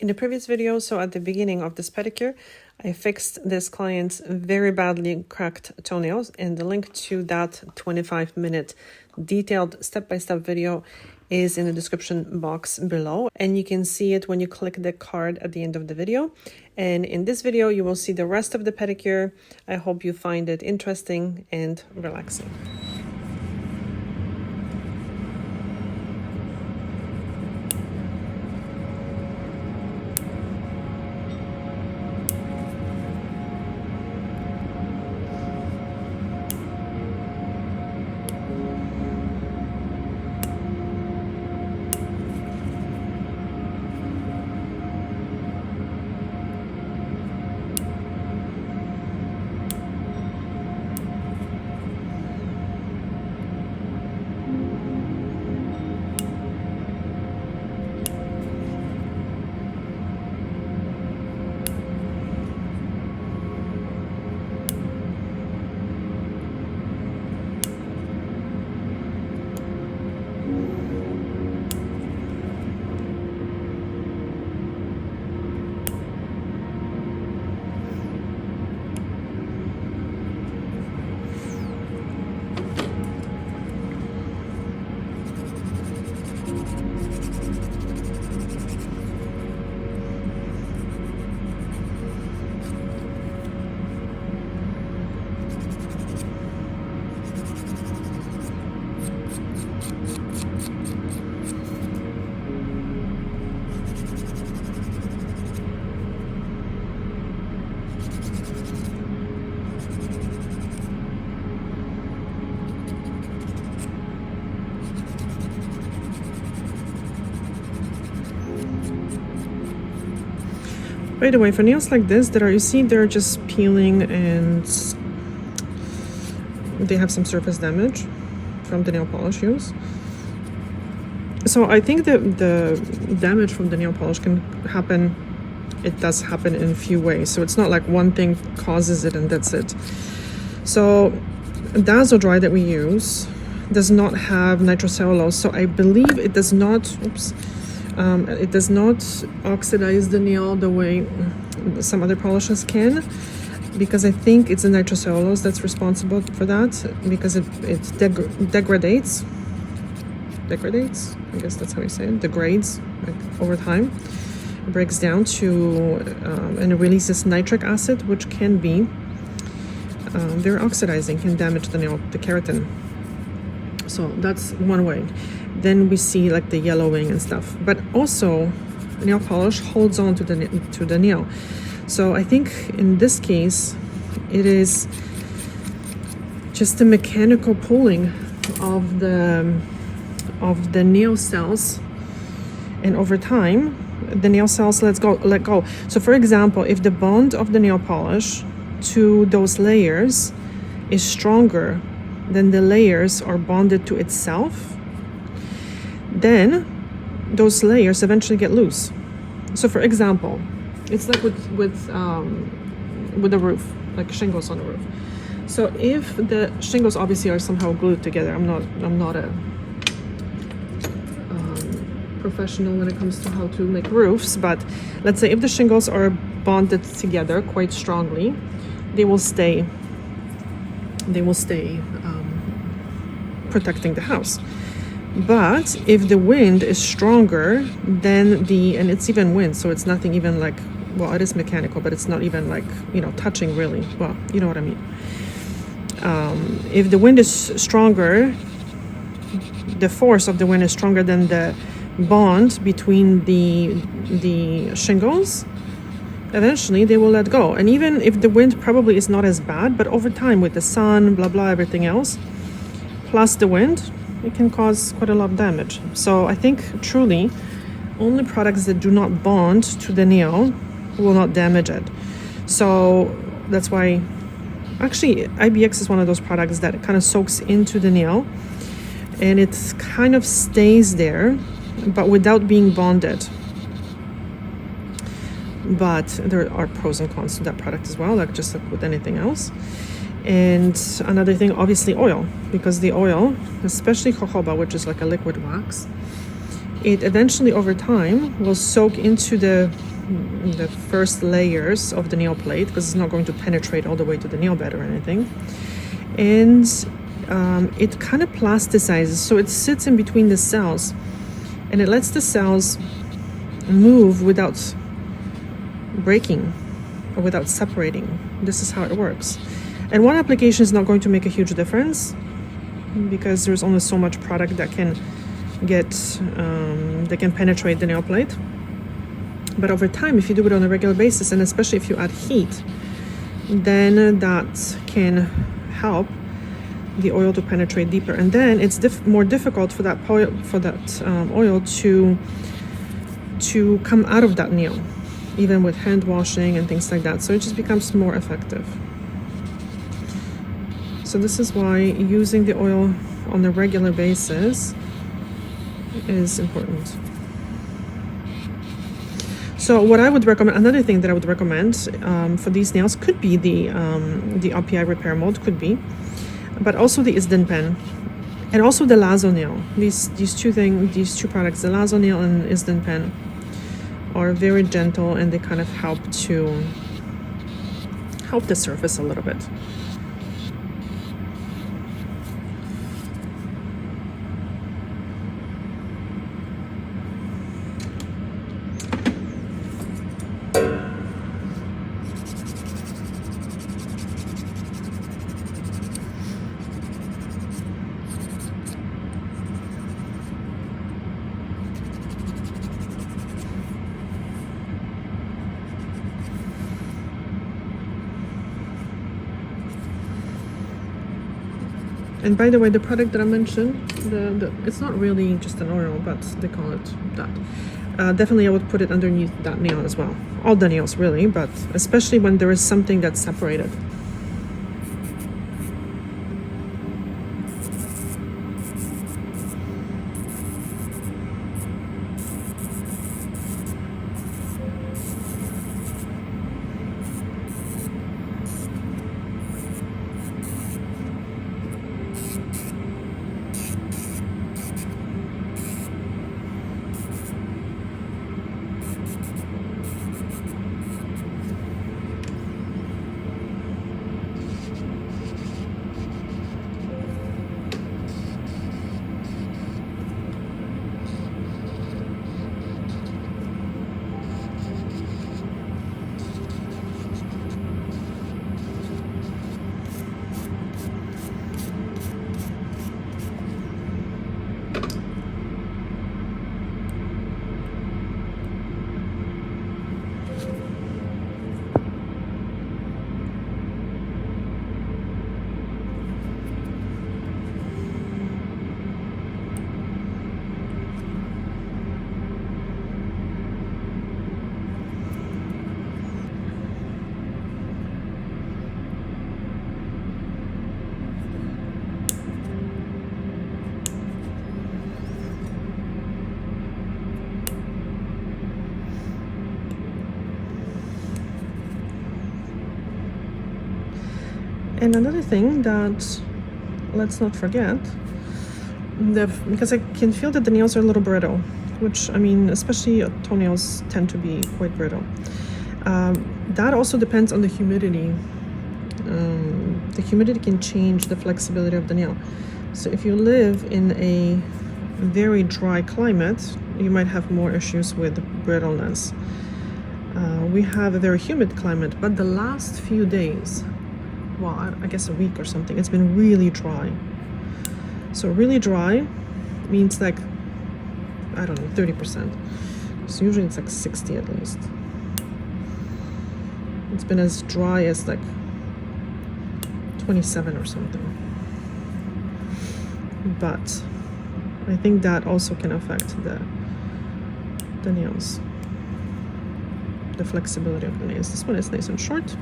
In the previous video, so at the beginning of this pedicure, I fixed this client's very badly cracked toenails, and the link to that 25-minute detailed step-by-step video is in the description box below, and you can see it when you click the card at the end of the video. And in this video, you will see the rest of the pedicure. I hope you find it interesting and relaxing. By the way, for nails like this, you see they're just peeling and they have some surface damage from the nail polish use. So I think that the damage from the nail polish can happen, it does happen in a few ways. So it's not like one thing causes it and that's it. So Dazzle Dry that we use does not have nitrocellulose, so I believe it does not, it does not oxidize the nail the way some other polishes can, because I think it's the nitrocellulose that's responsible for that, because it degrades, I guess that's how you say it, degrades like over time. It breaks down to and it releases nitric acid, which can be very oxidizing, can damage the nail, the keratin. So that's one way. Then we see like the yellowing and stuff, but also nail polish holds on to the nail. So I think in this case it is just a mechanical pulling of the nail cells, and over time the nail cells let go. So for example, if the bond of the nail polish to those layers is stronger than the layers are bonded to itself, then those layers eventually get loose. So for example, it's like with a roof, like shingles on a roof. So if the shingles obviously are somehow glued together, I'm not a professional when it comes to how to make roofs, but let's say if the shingles are bonded together quite strongly, they will stay protecting the house. But if the wind is stronger, then and it's even wind, so it's nothing even like, well, it is mechanical, but it's not even like, touching really. Well, you know what I mean. If the wind is stronger, the force of the wind is stronger than the bond between the shingles, eventually they will let go. And even if the wind probably is not as bad, but over time with the sun, blah, blah, everything else, plus the wind, it can cause quite a lot of damage. So I think truly only products that do not bond to the nail will not damage it. So that's why actually IBX is one of those products that kind of soaks into the nail and it kind of stays there, but without being bonded. But there are pros and cons to that product as well, like just like with anything else. And another thing, obviously oil, because the oil, especially jojoba, which is like a liquid wax, it eventually over time will soak into the the first layers of the nail plate, because it's not going to penetrate all the way to the nail bed or anything. And it kind of plasticizes, so it sits in between the cells, and it lets the cells move without breaking or without separating. This is how it works. And one application is not going to make a huge difference, because there's only so much product that can penetrate the nail plate. But over time, if you do it on a regular basis, and especially if you add heat, then that can help the oil to penetrate deeper. And then it's more difficult for that oil to come out of that nail, even with hand washing and things like that. So it just becomes more effective. So this is why using the oil on a regular basis is important. So what I would recommend, another thing that I would recommend for these nails could be the RPI repair mold, could be, but also the Isden pen, and also the Lazo nail. These two products, the Lazo nail and Isden pen, are very gentle, and they kind of help the surface a little bit. And by the way, the product that I mentioned, it's not really just an oil, but they call it that. Definitely I would put it underneath that nail as well. All the nails really, but especially when there is something that's separated. And another thing that let's not forget, because I can feel that the nails are a little brittle, which, I mean, especially toenails tend to be quite brittle. That also depends on the humidity. The humidity can change the flexibility of the nail. So if you live in a very dry climate, you might have more issues with brittleness. We have a very humid climate, but the last few days, well, I guess a week or something, it's been really dry. So really dry means like, I don't know, 30%. So usually it's like 60 at least. It's been as dry as like 27 or something. But I think that also can affect the nails, the flexibility of the nails. This one is nice and short.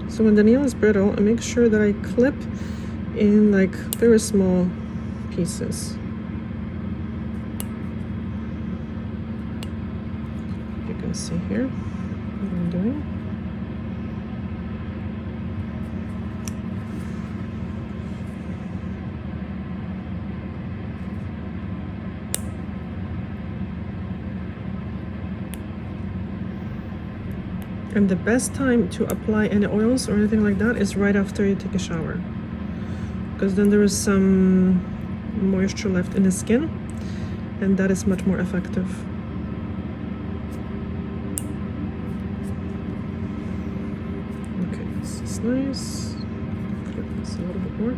So when the nail is brittle, I make sure that I clip in like very small pieces. You can see here what I'm doing. And the best time to apply any oils or anything like that is right after you take a shower, because then there is some moisture left in the skin, and that is much more effective. Okay, this is nice. Flip this a little bit more.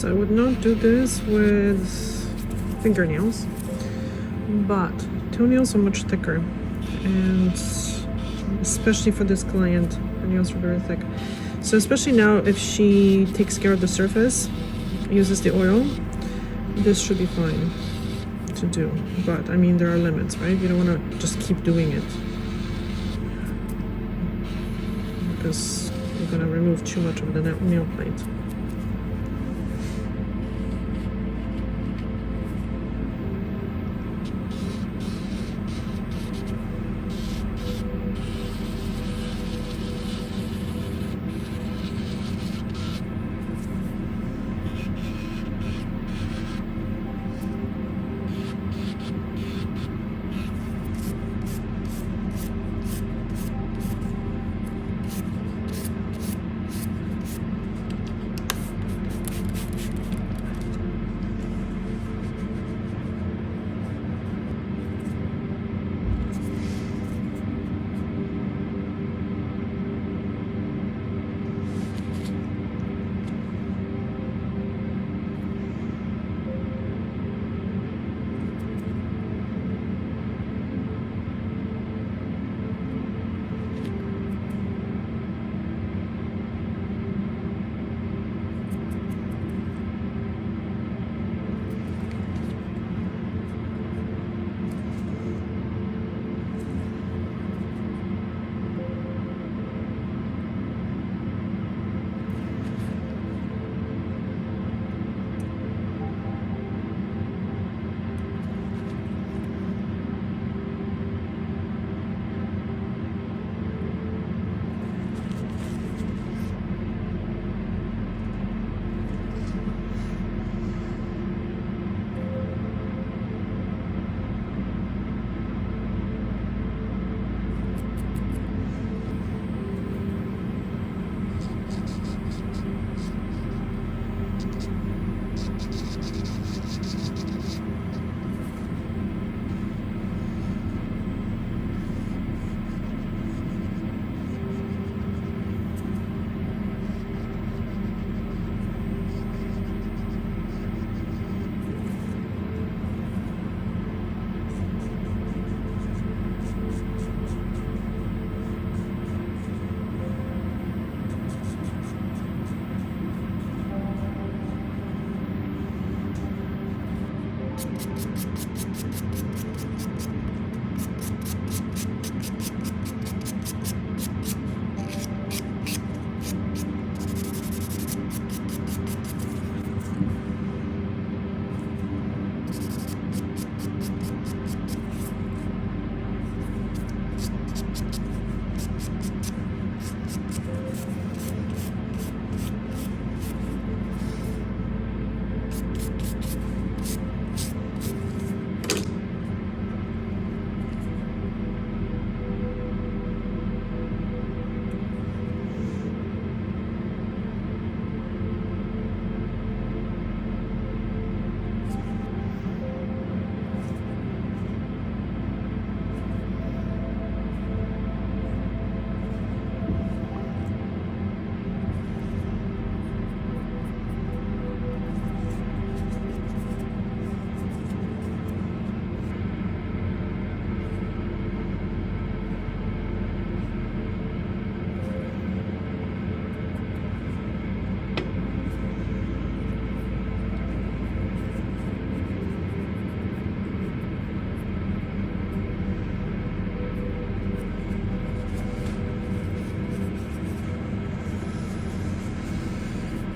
I would not do this with fingernails, but toenails are much thicker, and especially for this client, her nails are very thick. So especially now, if she takes care of the surface, uses the oil, this should be fine to do. But I mean, there are limits, right? You don't want to just keep doing it, because you're going to remove too much of the nail plate.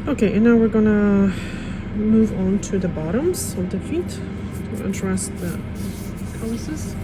Okay, and now we're gonna move on to the bottoms of the feet to address the calluses.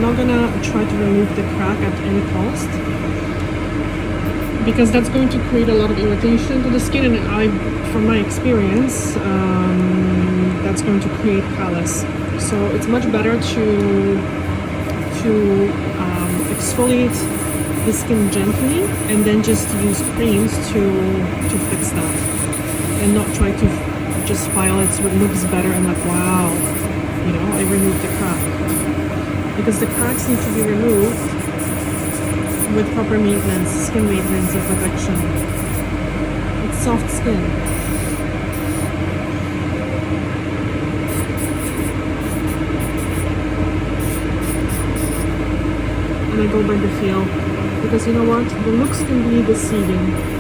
not gonna try to remove the crack at any cost, because that's going to create a lot of irritation to the skin, and from my experience, that's going to create callus. So it's much better to exfoliate the skin gently and then just use creams to fix that, and not try to just file it so it looks better and like, wow, you know, I removed the crack. Because the cracks need to be removed with proper maintenance, skin maintenance and protection. It's soft skin. And I go by the feel, because you know what? The looks can be deceiving.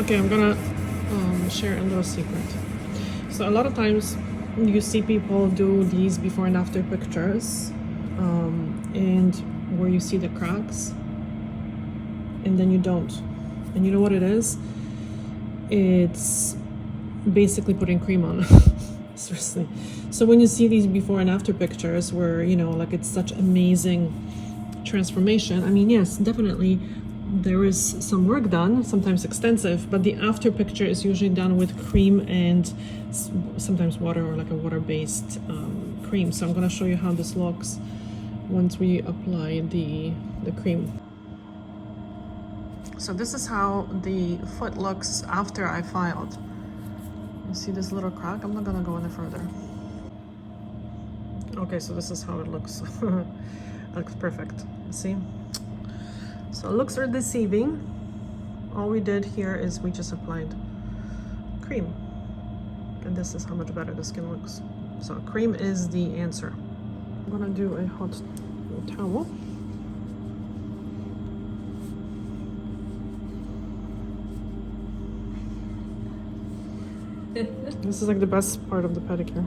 Okay, I'm gonna share a little secret. So a lot of times you see people do these before and after pictures, and where you see the cracks, and then you don't. And you know what it is? It's basically putting cream on. Seriously. So when you see these before and after pictures where, you know, like it's such amazing transformation, I mean, yes, definitely there is some work done, sometimes extensive, but the after picture is usually done with cream and sometimes water, or like a water-based cream. So I'm going to show you how this looks once we apply the cream. So this is how the foot looks after I filed. You see this little crack? I'm not going to go any further. Okay, so this is how it looks. It looks perfect. See? So looks are deceiving. All we did here is we just applied cream. And this is how much better the skin looks. So cream is the answer. I'm gonna do a hot towel. This is like the best part of the pedicure.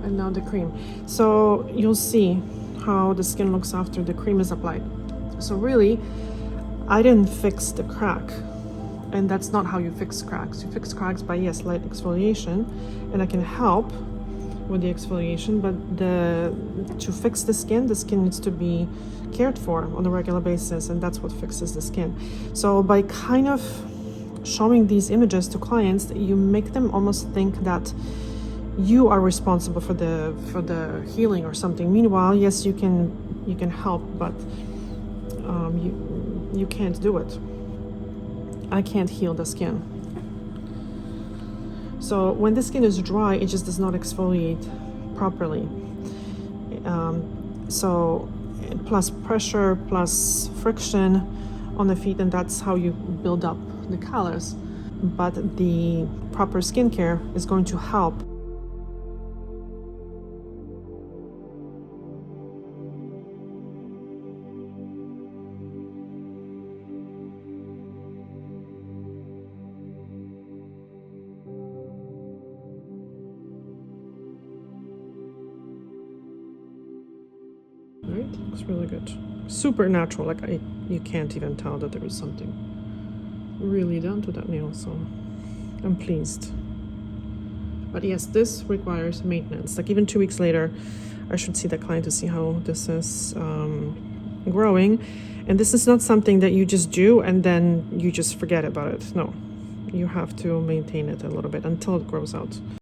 And now the cream. So you'll see how the skin looks after the cream is applied. So really, I didn't fix the crack. And that's not how you fix cracks. You fix cracks by, yes, light exfoliation, and I can help with the exfoliation, but to fix the skin needs to be cared for on a regular basis, and that's what fixes the skin. So by kind of showing these images to clients, you make them almost think that you are responsible for the healing or something. Meanwhile, yes, you can help, but you can't do it. I can't heal the skin. So when the skin is dry, it just does not exfoliate properly. So plus pressure, plus friction on the feet, and that's how you build up the callus. But the proper skincare is going to help. Right? Looks really good. Super natural. Like you can't even tell that there is something really done to that nail. So I'm pleased. But yes, this requires maintenance. Like even 2 weeks later, I should see the client to see how this is growing. And this is not something that you just do and then you just forget about it. No, you have to maintain it a little bit until it grows out.